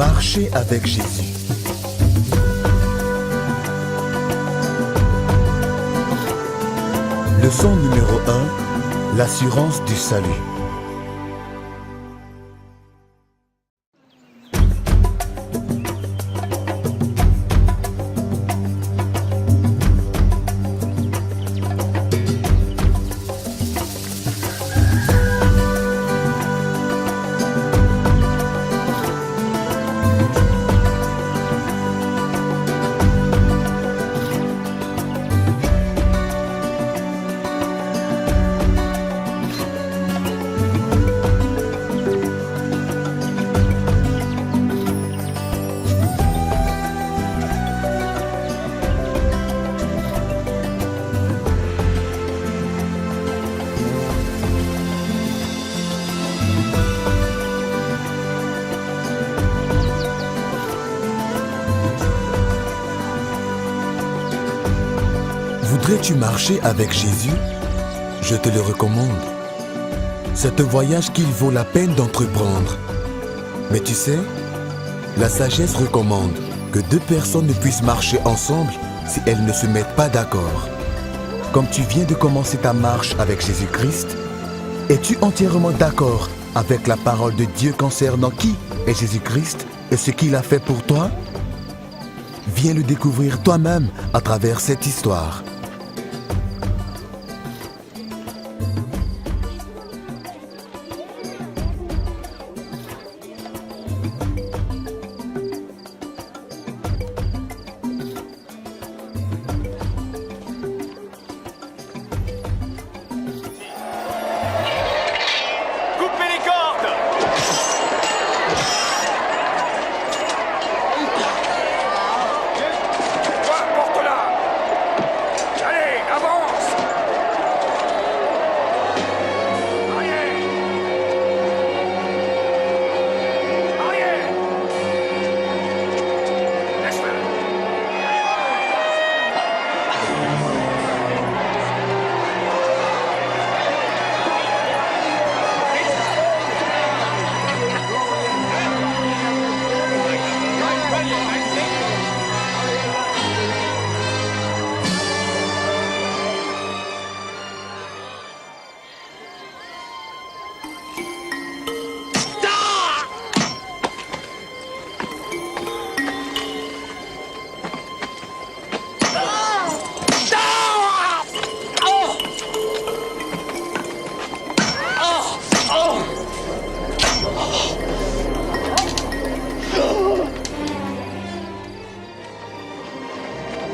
Marcher avec Jésus. Leçon numéro 1, l'assurance du salut. Voudrais-tu marcher avec Jésus? Je te le recommande. C'est un voyage qu'il vaut la peine d'entreprendre. Mais tu sais, la sagesse recommande que deux personnes ne puissent marcher ensemble si elles ne se mettent pas d'accord. Comme tu viens de commencer ta marche avec Jésus-Christ, es-tu entièrement d'accord avec la parole de Dieu concernant qui est Jésus-Christ et ce qu'il a fait pour toi? Viens le découvrir toi-même à travers cette histoire.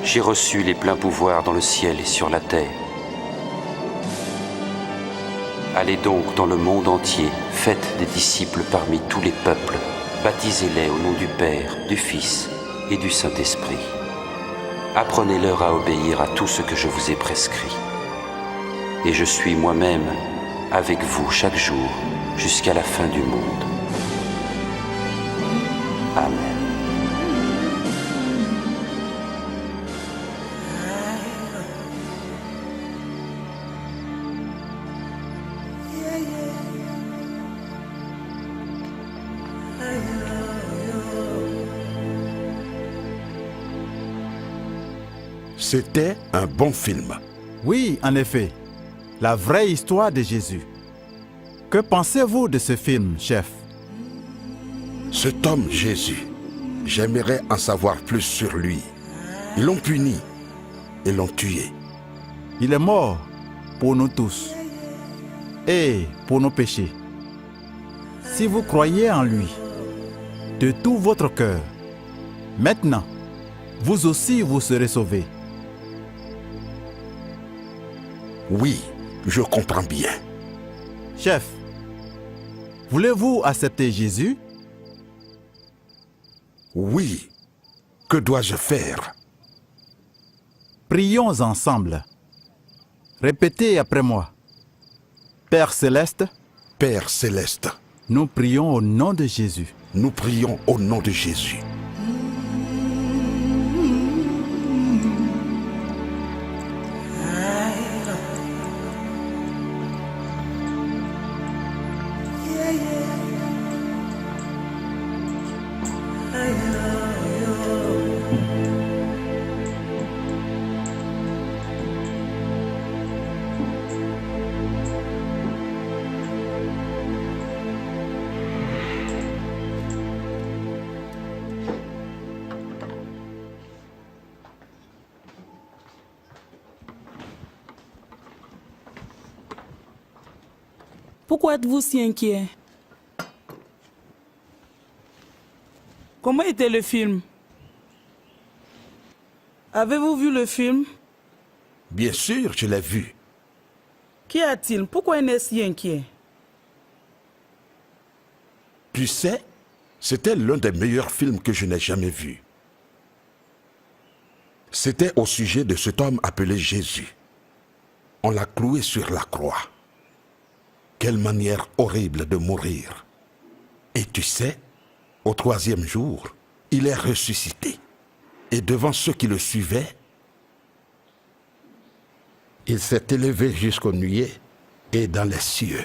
J'ai reçu les pleins pouvoirs dans le ciel et sur la terre. Allez donc dans le monde entier, faites des disciples parmi tous les peuples, baptisez-les au nom du Père, du Fils et du Saint-Esprit. Apprenez-leur à obéir à tout ce que je vous ai prescrit. Et je suis moi-même avec vous chaque jour jusqu'à la fin du monde. Amen. C'était un bon film. Oui, en effet. La vraie histoire de Jésus. Que pensez-vous de ce film, chef? Cet homme Jésus, j'aimerais en savoir plus sur lui. Ils l'ont puni et l'ont tué. Il est mort pour nous tous et pour nos péchés. Si vous croyez en lui de tout votre cœur, maintenant, vous aussi vous serez sauvés. Oui, je comprends bien. Chef, voulez-vous accepter Jésus? Oui. Que dois-je faire? Prions ensemble. Répétez après moi. Père céleste, Père céleste, nous prions au nom de Jésus. nous prions au nom de Jésus. Pourquoi êtes-vous si inquiet? Comment était le film? Avez-vous vu le film? Bien sûr, je l'ai vu. Qu'y a-t-il? Pourquoi il est si inquiet? Tu sais, c'était l'un des meilleurs films que je n'ai jamais vus. C'était au sujet de cet homme appelé Jésus. On l'a cloué sur la croix. Quelle manière horrible de mourir. Et tu sais, au 3e jour, il est ressuscité. Et devant ceux qui le suivaient, il s'est élevé jusqu'aux nuées et dans les cieux.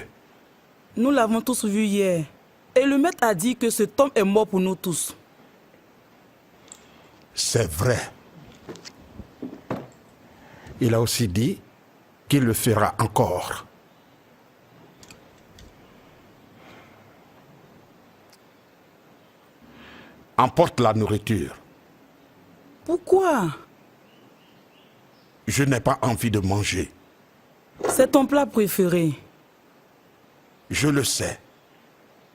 Nous l'avons tous vu hier. Et le maître a dit que cet homme est mort pour nous tous. C'est vrai. Il a aussi dit qu'il le fera encore. Emporte la nourriture. Pourquoi? Je n'ai pas envie de manger. C'est ton plat préféré. Je le sais.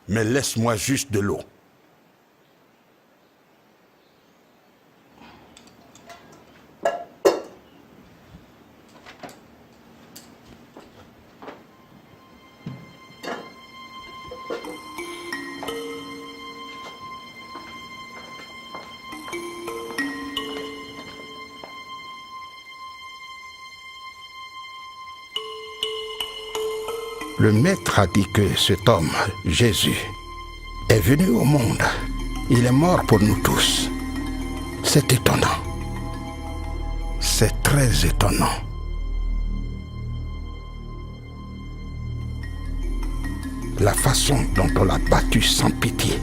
Mais laisse-moi juste de l'eau. Le maître a dit que cet homme, Jésus, est venu au monde. Il est mort pour nous tous. C'est étonnant. C'est très étonnant. La façon dont on l'a battu sans pitié,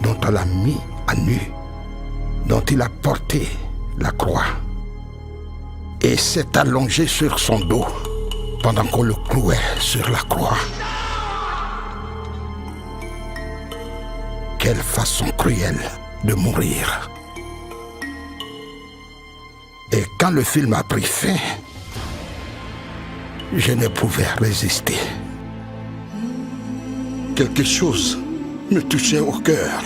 dont on l'a mis à nu, dont il a porté la croix et s'est allongé sur son dos pendant qu'on le clouait sur la croix. Quelle façon cruelle de mourir. Et quand le film a pris fin, je ne pouvais résister. Quelque chose me touchait au cœur.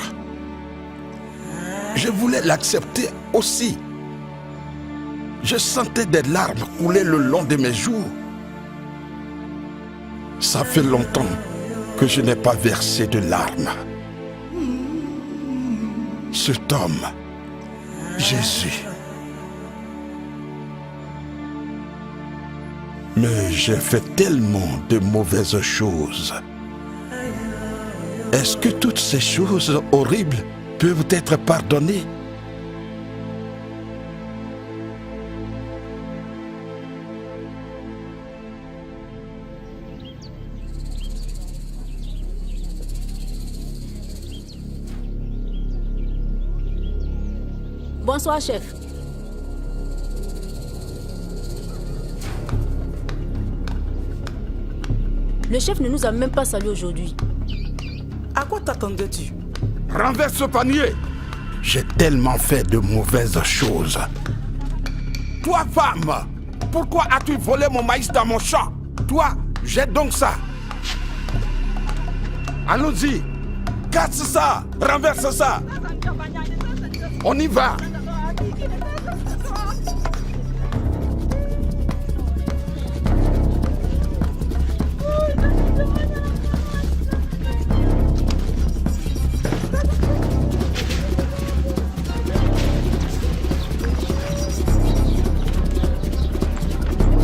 Je voulais l'accepter aussi. Je sentais des larmes couler le long de mes joues. Ça fait longtemps que je n'ai pas versé de larmes. Cet homme, Jésus. Mais j'ai fait tellement de mauvaises choses. Est-ce que toutes ces choses horribles peuvent être pardonnées? Bonsoir, chef. Le chef ne nous a même pas salué aujourd'hui. À quoi t'attendais-tu? Renverse ce panier! J'ai tellement fait de mauvaises choses. Toi, femme, pourquoi as-tu volé mon maïs dans mon champ? Toi, jette donc ça. Allons-y. Casse ça. Renverse ça. On y va.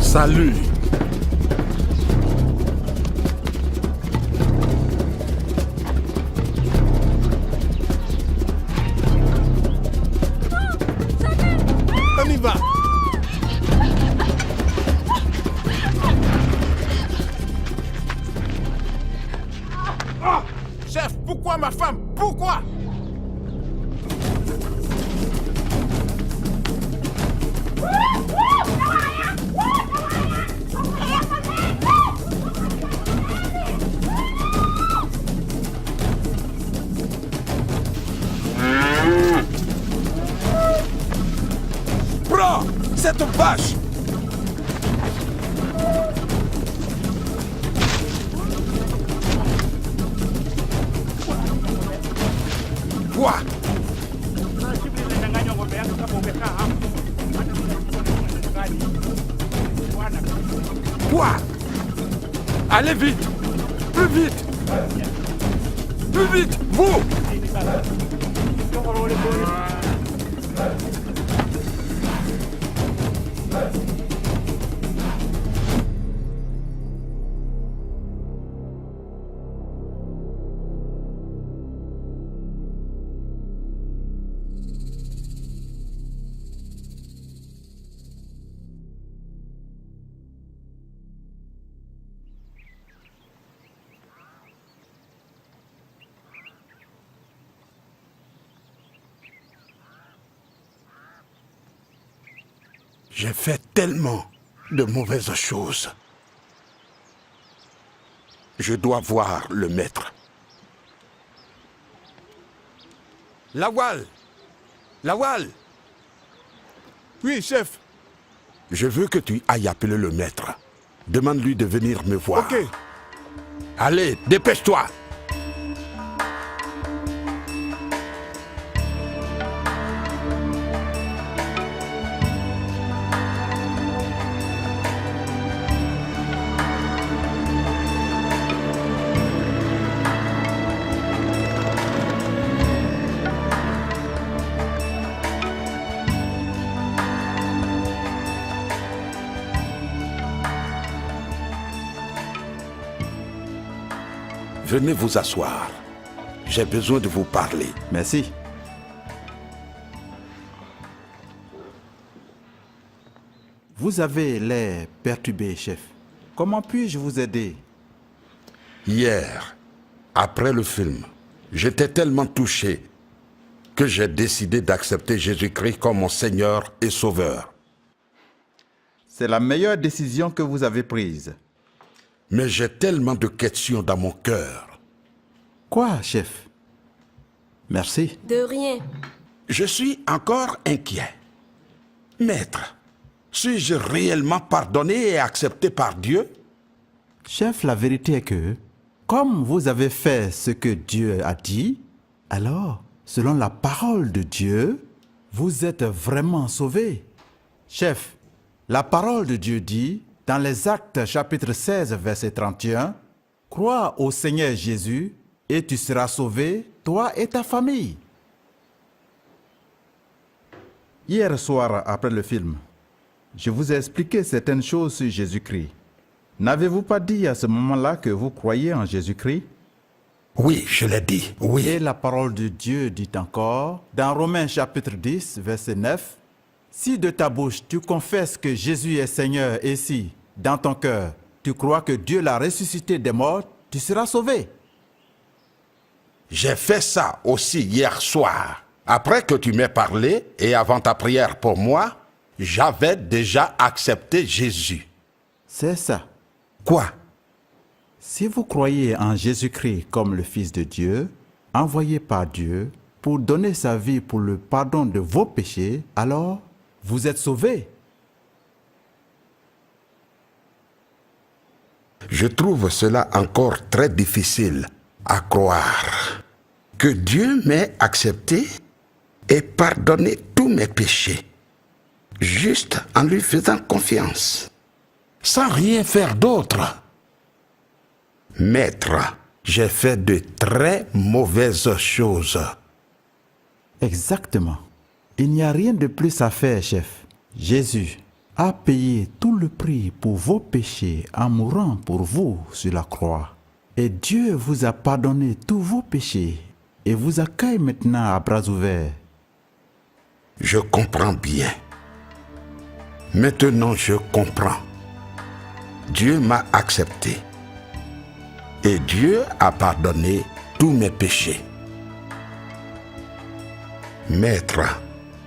Salut. On y va. Ah, chef, pourquoi ma femme? Pourquoi? Prends cette vache. Quoi? Quoi? Allez vite! Plus vite! Plus vite! Vous! J'ai fait tellement de mauvaises choses. Je dois voir le maître. Lawal! Lawal! Oui, chef. Je veux que tu ailles appeler le maître. Demande-lui de venir me voir. Ok. Allez, dépêche-toi! Venez vous asseoir. J'ai besoin de vous parler. Merci. Vous avez l'air perturbé, chef. Comment puis-je vous aider? Hier, après le film, j'étais tellement touché que j'ai décidé d'accepter Jésus-Christ comme mon Seigneur et Sauveur. C'est la meilleure décision que vous avez prise. Mais j'ai tellement de questions dans mon cœur. Quoi, chef? Merci. De rien. Je suis encore inquiet. Maître, suis-je réellement pardonné et accepté par Dieu? Chef, la vérité est que, comme vous avez fait ce que Dieu a dit, alors, selon la parole de Dieu, vous êtes vraiment sauvé. Chef, la parole de Dieu dit, dans les Actes chapitre 16, verset 31, « Crois au Seigneur Jésus et tu seras sauvé, toi et ta famille. » Hier soir, après le film, je vous ai expliqué certaines choses sur Jésus-Christ. N'avez-vous pas dit à ce moment-là que vous croyez en Jésus-Christ? Oui, je l'ai dit, oui. Et la parole de Dieu dit encore, dans Romains chapitre 10, verset 9, « Si de ta bouche tu confesses que Jésus est Seigneur et si, dans ton cœur, tu crois que Dieu l'a ressuscité des morts, tu seras sauvé. » J'ai fait ça aussi hier soir. Après que tu m'aies parlé et avant ta prière pour moi, j'avais déjà accepté Jésus. C'est ça. Quoi? Si vous croyez en Jésus-Christ comme le Fils de Dieu, envoyé par Dieu pour donner sa vie pour le pardon de vos péchés, alors vous êtes sauvés. Je trouve cela encore très difficile à croire. Que Dieu m'ait accepté et pardonné tous mes péchés, juste en lui faisant confiance, sans rien faire d'autre. Maître, j'ai fait de très mauvaises choses. Exactement. Il n'y a rien de plus à faire, chef. Jésus a payé tout le prix pour vos péchés en mourant pour vous sur la croix. Et Dieu vous a pardonné tous vos péchés et vous accueille maintenant à bras ouverts. Je comprends bien. Maintenant, je comprends. Dieu m'a accepté. Et Dieu a pardonné tous mes péchés. Maître,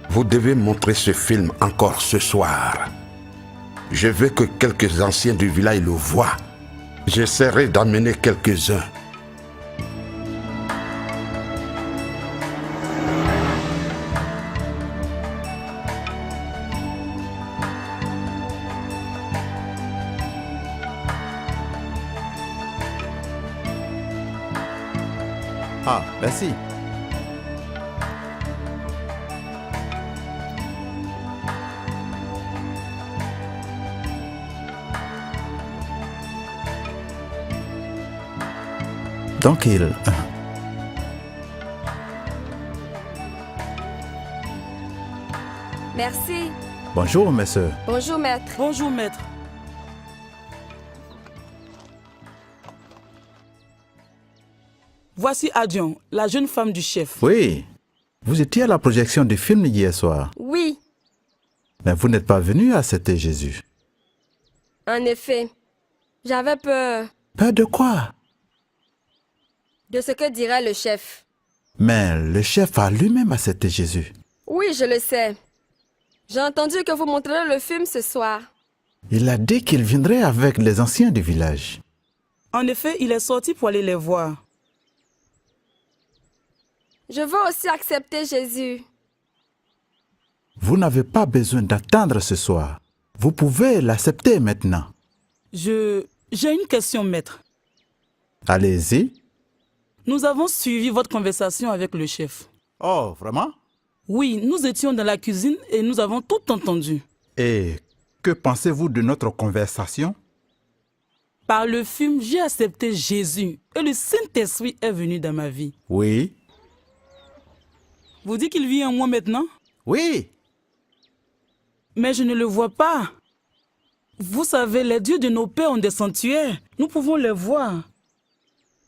vous devez montrer ce film encore ce soir. Je veux que quelques anciens du village le voient. J'essaierai d'amener quelques-uns. Ah, merci. Donc il... Merci. Bonjour, mes sœurs. Bonjour, maître. Bonjour, maître. Voici Adion, la jeune femme du chef. Oui, vous étiez à la projection du film hier soir. Oui, Mais vous n'êtes pas venu accepter Jésus. en effet. J'avais peur Peur de quoi? de ce que dirait le chef. Mais le chef a lui-même accepté Jésus. Oui, je le sais. J'ai entendu que vous montrerez le film ce soir. Il a dit qu'il viendrait avec les anciens du village. En effet, il est sorti pour aller les voir. Je veux aussi accepter Jésus. Vous n'avez pas besoin d'attendre ce soir. Vous pouvez l'accepter maintenant. J'ai une question, maître. Allez-y. Nous avons suivi votre conversation avec le chef. Oh, vraiment? Oui, nous étions dans la cuisine et nous avons tout entendu. Et que pensez-vous de notre conversation? Par le film, j'ai accepté Jésus et le Saint-Esprit est venu dans ma vie. Oui. Vous dites qu'il vit en moi maintenant? Oui. Mais je ne le vois pas. Vous savez, les dieux de nos pères ont des sanctuaires. Nous pouvons les voir.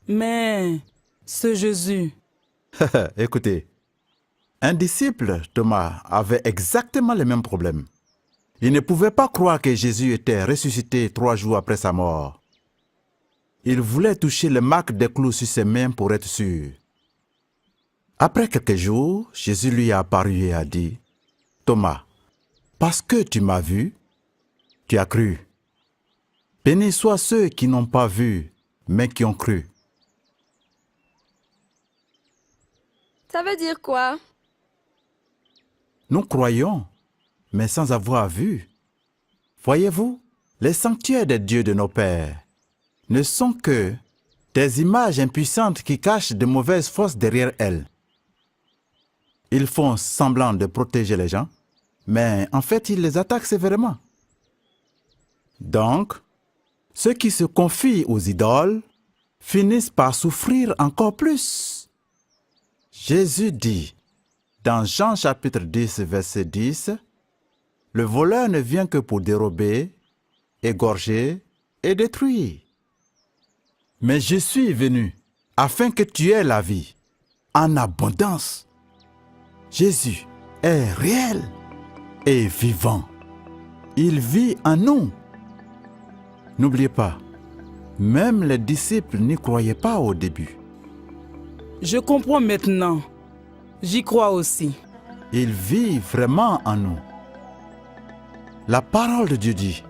Mais ce Jésus, Écoutez, un disciple, Thomas, avait exactement le même problème. Il ne pouvait pas croire que Jésus était ressuscité 3 jours après sa mort. Il voulait toucher les marques des clous sur ses mains pour être sûr. Après quelques jours, Jésus lui a apparu et a dit, « Thomas, parce que tu m'as vu, tu as cru. Bénis soient ceux qui n'ont pas vu, mais qui ont cru. » Ça veut dire quoi? Nous croyons, mais sans avoir vu. Voyez-vous, les sanctuaires des dieux de nos pères ne sont que des images impuissantes qui cachent de mauvaises forces derrière elles. Ils font semblant de protéger les gens, mais en fait, ils les attaquent sévèrement. Donc, ceux qui se confient aux idoles finissent par souffrir encore plus. Jésus dit, dans Jean chapitre 10, verset 10, « Le voleur ne vient que pour dérober, égorger et détruire. Mais je suis venu afin que tu aies la vie en abondance. » Jésus est réel et vivant. Il vit en nous. N'oubliez pas, même les disciples n'y croyaient pas au début. je comprends maintenant. J'y crois aussi. Il vit vraiment en nous. La parole de Dieu dit,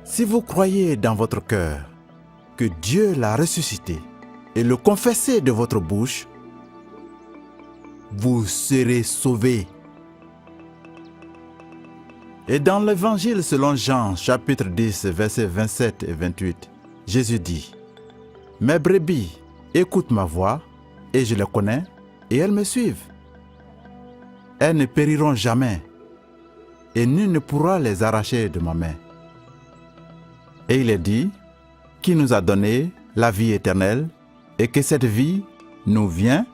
si vous croyez dans votre cœur que Dieu l'a ressuscité et le confessez de votre bouche, vous serez sauvés. Et dans l'évangile selon Jean, chapitre 10, versets 27 et 28, Jésus dit, « Mes brebis écoutent ma voix, et je les connais, et elles me suivent. Elles ne périront jamais, et nul ne pourra les arracher de ma main. » Et il est dit, qui nous a donné la vie éternelle, et que cette vie nous vient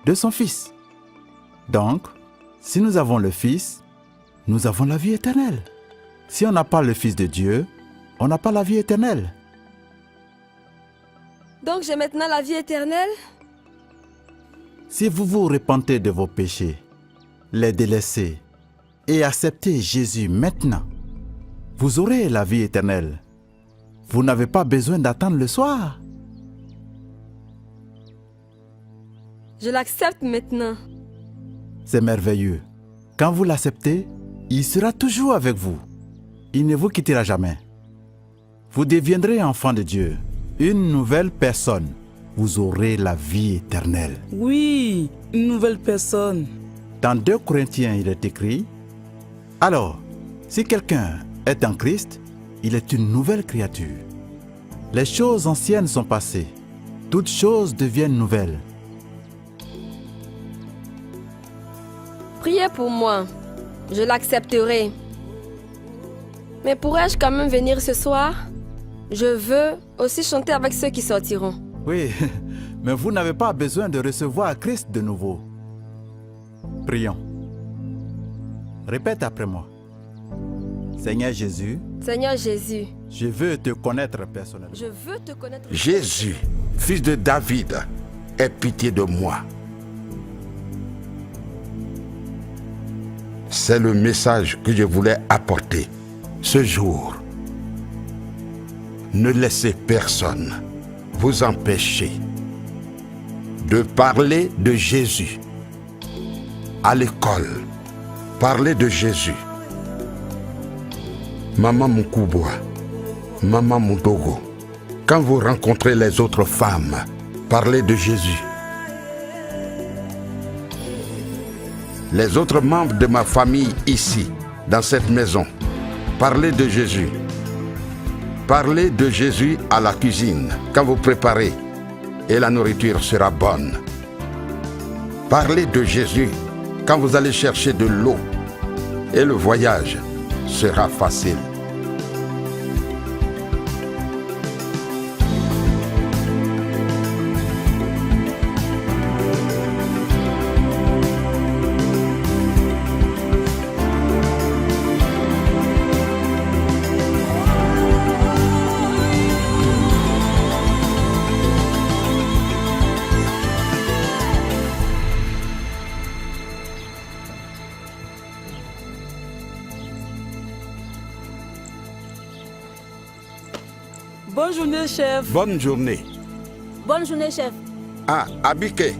de son Fils. Donc, si nous avons le Fils, nous avons la vie éternelle. Si on n'a pas le Fils de Dieu, on n'a pas la vie éternelle. Donc j'ai maintenant la vie éternelle? Si vous vous repentez de vos péchés, les délaissez et acceptez Jésus maintenant, vous aurez la vie éternelle. Vous n'avez pas besoin d'attendre le soir. Je l'accepte maintenant. C'est merveilleux. Quand vous l'acceptez, il sera toujours avec vous. Il ne vous quittera jamais. Vous deviendrez enfant de Dieu, une nouvelle personne. Vous aurez la vie éternelle. Oui, une nouvelle personne. Dans 2 Corinthiens, il est écrit, « Alors, si quelqu'un est en Christ, il est une nouvelle créature. Les choses anciennes sont passées. Toutes choses deviennent nouvelles. » Priez pour moi. Je l'accepterai. Mais pourrais-je quand même venir ce soir? Je veux aussi chanter avec ceux qui sortiront. Oui, Mais vous n'avez pas besoin de recevoir Christ de nouveau. Prions. Répète après moi. Seigneur Jésus, Seigneur Jésus, je veux te connaître personnellement. je veux te connaître. Jésus, fils de David, aie pitié de moi. C'est le message que je voulais apporter ce jour. Ne laissez personne vous empêcher de parler de Jésus à l'école. Parlez de Jésus. Maman Moukouboua, Maman Moutogo, quand vous rencontrez les autres femmes, parlez de Jésus. Les autres membres de ma famille ici, dans cette maison, parlez de Jésus. Parlez de Jésus à la cuisine, quand vous préparez, et la nourriture sera bonne. Parlez de Jésus quand vous allez chercher de l'eau, et le voyage sera facile. Bonne journée, chef. Bonne journée. Bonne journée, chef. Ah, Abike,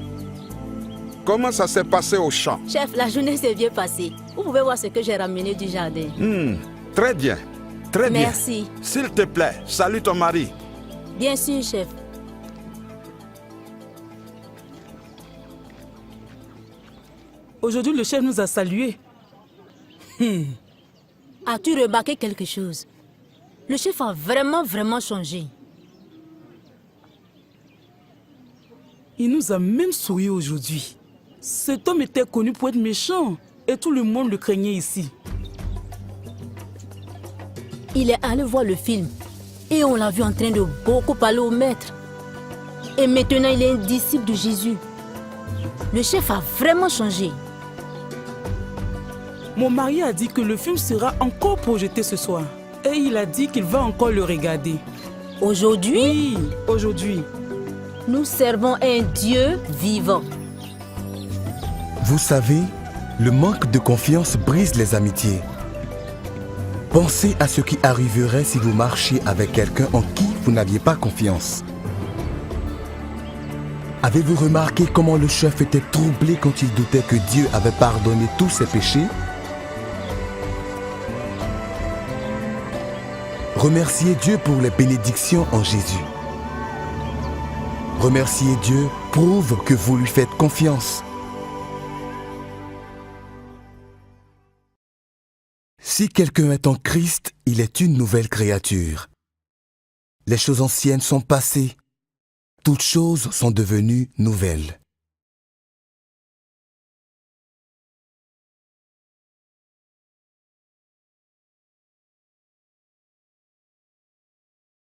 comment ça s'est passé au champ? Chef, la journée s'est bien passée. Vous pouvez voir ce que j'ai ramené du jardin. Très bien, très bien. Merci. S'il te plaît, salue ton mari. Bien sûr, chef. Aujourd'hui, le chef nous a salués. As-tu remarqué quelque chose? Le chef a vraiment changé. Il nous a même souri aujourd'hui. Cet homme était connu pour être méchant et tout le monde le craignait ici. Il est allé voir le film et on l'a vu en train de beaucoup parler au maître. Et maintenant, il est un disciple de Jésus. Le chef a vraiment changé. Mon mari a dit que le film sera encore projeté ce soir. Et il a dit qu'il va encore le regarder. Aujourd'hui, Oui, aujourd'hui. nous servons un Dieu vivant. Vous savez, le manque de confiance brise les amitiés. Pensez à ce qui arriverait si vous marchiez avec quelqu'un en qui vous n'aviez pas confiance. Avez-vous remarqué comment le chef était troublé quand il doutait que Dieu avait pardonné tous ses péchés? Remerciez Dieu pour les bénédictions en Jésus. Remercier Dieu prouve que vous lui faites confiance. Si quelqu'un est en Christ, il est une nouvelle créature. Les choses anciennes sont passées. Toutes choses sont devenues nouvelles.